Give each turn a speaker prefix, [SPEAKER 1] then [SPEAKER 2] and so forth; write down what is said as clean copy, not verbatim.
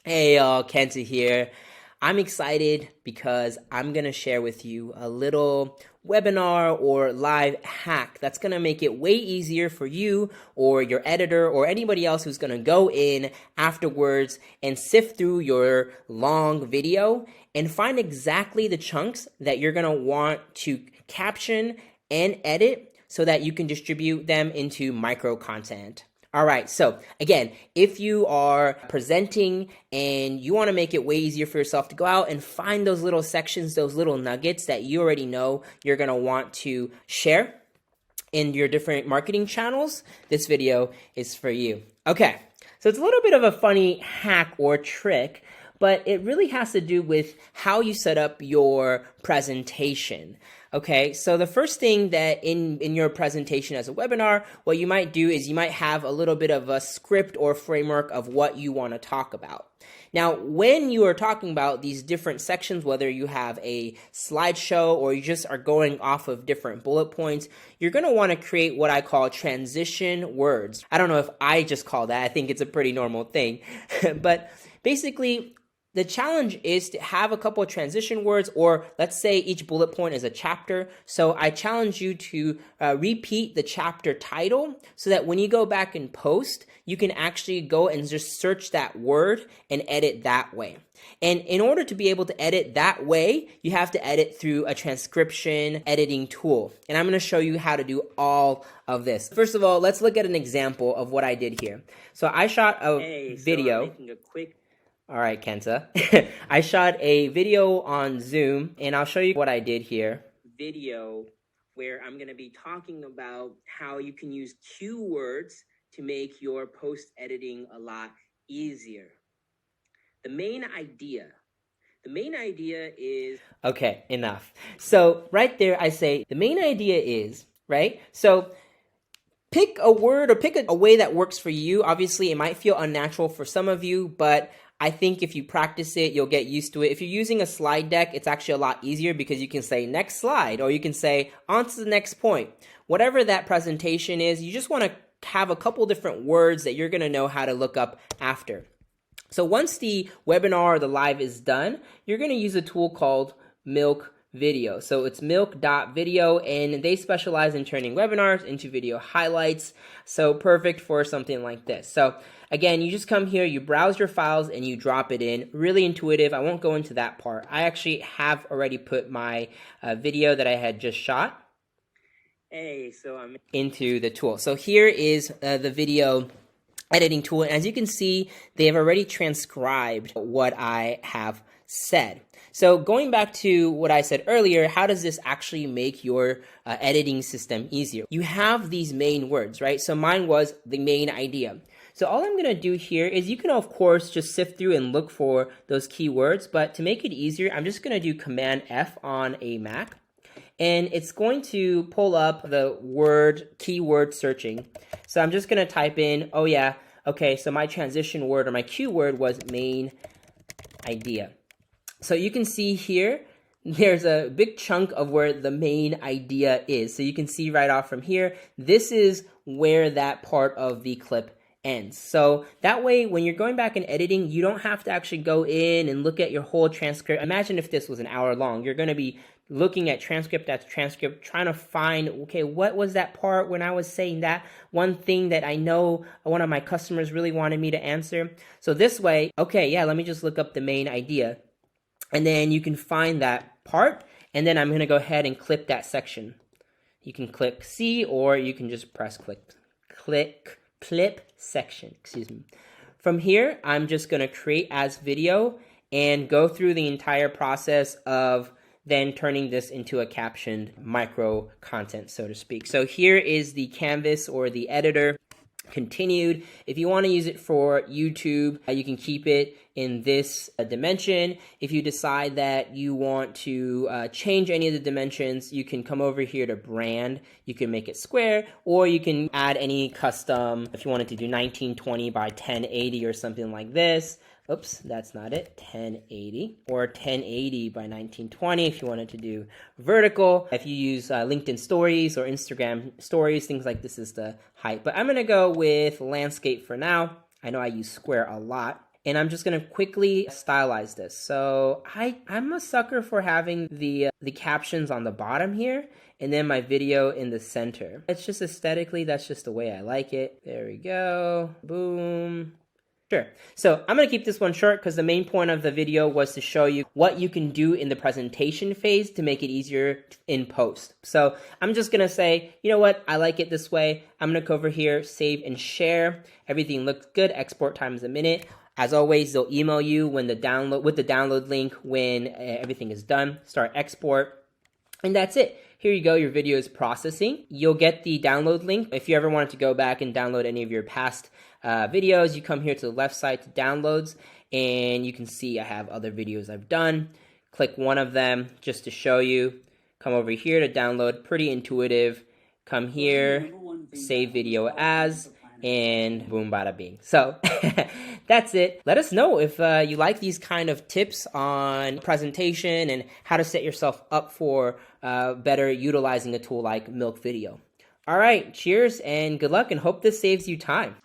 [SPEAKER 1] Hey y'all, Kenta here. I'm excited because I'm going to share with you a little webinar or live hack that's going to make it way easier for you or your editor or anybody else who's going to go in afterwards and sift through your long video and find exactly the chunks that you're going to want to caption and edit so that you can distribute them into micro content. All right, so again, if you are presenting and you want to make it way easier for yourself to go out and find those little sections, those little nuggets that you already know you're going to want to share in your different marketing channels, this video is for you. Okay, so it's a little bit of a funny hack or trick, but it really has to do with how you set up your presentation. Okay, so the first thing that in your presentation as a webinar, what you might do is you might have a little bit of a script or framework of what you want to talk about. Now, when you are talking about these different sections, whether you have a slideshow or you just are going off of different bullet points, you're going to want to create what I call transition words. I don't know if I just call that. I think it's a pretty normal thing. But basically, the challenge is to have a couple of transition words, or let's say each bullet point is a chapter. So I challenge you to repeat the chapter title so that when you go back and post, you can actually go and just search that word and edit that way. And in order to be able to edit that way, you have to edit through a transcription editing tool. And I'm going to show you how to do all of this. First of all, let's look at an example of what I did here. So I shot a video. So I'm making a quick All right, Kenta. I shot a video on Zoom, and I'll show you what I did here. Video where I'm going to be talking about how you can use keywords to make your post editing a lot easier. The main idea is... Okay, enough. So right there, I say the main idea is, right? So pick a word or pick a way that works for you. Obviously, it might feel unnatural for some of you, but I think if you practice it, you'll get used to it. If you're using a slide deck, it's actually a lot easier because you can say next slide, or you can say on to the next point. Whatever that presentation is, you just want to have a couple different words that you're going to know how to look up after. So once the webinar or the live is done, you're going to use a tool called Milk Video. So it's milk.video, and they specialize in turning webinars into video highlights. So perfect for something like this. So again, you just come here, you browse your files, and you drop it in. Really intuitive. I won't go into that part. I actually have already put my video that I had just shot into the tool. So here is the video editing tool. And as you can see, they have already transcribed what I have said. So going back to what I said earlier, how does this actually make your editing system easier? You have these main words, right? So mine was the main idea. So all I'm going to do here is you can, of course, just sift through and look for those keywords. But to make it easier, I'm just going to do Command F on a Mac. And it's going to pull up the keyword searching. So I'm just going to type in, oh yeah, okay, so my transition word or my keyword was main idea. So you can see here, there's a big chunk of where the main idea is. So you can see right off from here, this is where that part of the clip ends. So that way, when you're going back and editing, you don't have to actually go in and look at your whole transcript. Imagine if this was an hour long. You're going to be looking at transcript after transcript, trying to find, okay, what was that part when I was saying that one thing that I know one of my customers really wanted me to answer. So this way, okay, yeah, let me just look up the main idea. And then you can find that part, and then I'm going to go ahead and clip that section. You can click C, or you can just press clip section, excuse me. From here, I'm just going to create as video and go through the entire process of then turning this into a captioned micro content, so to speak. So here is the canvas or the editor continued. If you want to use it for YouTube, you can keep it in this dimension. If you decide that you want to change any of the dimensions, you can come over here to brand. You can make it square, or you can add any custom, if you wanted to do 1920 by 1080 or something like this. Oops, that's not it, 1080, or 1080 by 1920 if you wanted to do vertical. If you use LinkedIn stories or Instagram stories, things like this is the height. But I'm going to go with landscape for now. I know I use square a lot. and I'm just gonna quickly stylize this. So I'm a sucker for having the captions on the bottom here, and then my video in the center. It's just aesthetically, that's just the way I like it. There we go, boom. Sure. So I'm going to keep this one short because the main point of the video was to show you what you can do in the presentation phase to make it easier in post. So I'm just going to say, you know what, I like it this way. I'm going to go over here, save and share. Everything looks good. Export times a minute. As always, they'll email you when the download link when everything is done. Start export. And that's it. Here you go, your video is processing. You'll get the download link. If you ever wanted to go back and download any of your past videos, you come here to the left side to downloads, and you can see I have other videos I've done. Click one of them just to show you. Come over here to download, pretty intuitive. Come here, save video as, and boom, bada bing. So that's it. Let us know if you like these kind of tips on presentation and how to set yourself up for better utilizing a tool like Milk Video. All right, cheers and good luck, and hope this saves you time.